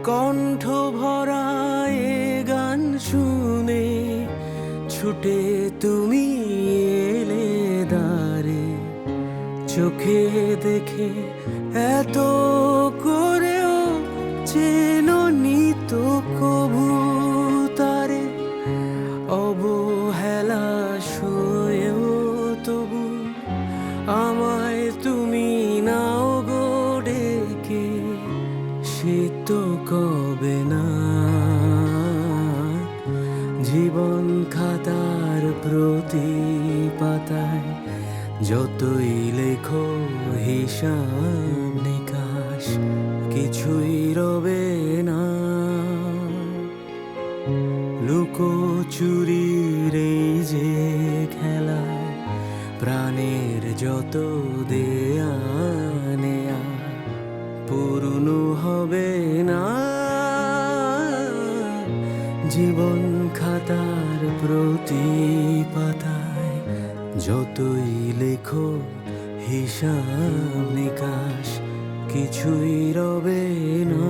কণ্ঠ ভরা এ গান শুনে ছুটে তুমি এলে দ্বারে, চোখে দেখে এত করেও চেননি তো কভু তারে। অবহেলা সয়েও তবু আমায় তুমি নাও গো ডেকে, সে তো কবে না। জীবন খাতার প্রতি পাতায় যতই লেখো হিসাব নিকাশ, কিছুই রবে না। লুকোচুরির এই যে খেলা, প্রাণের যত দেয়া নেয়া পুরনো হবে না। জীবন খাতার প্রতি পাতায় যতই লেখো হিসাব নিকাশ, কিছুই রবে না।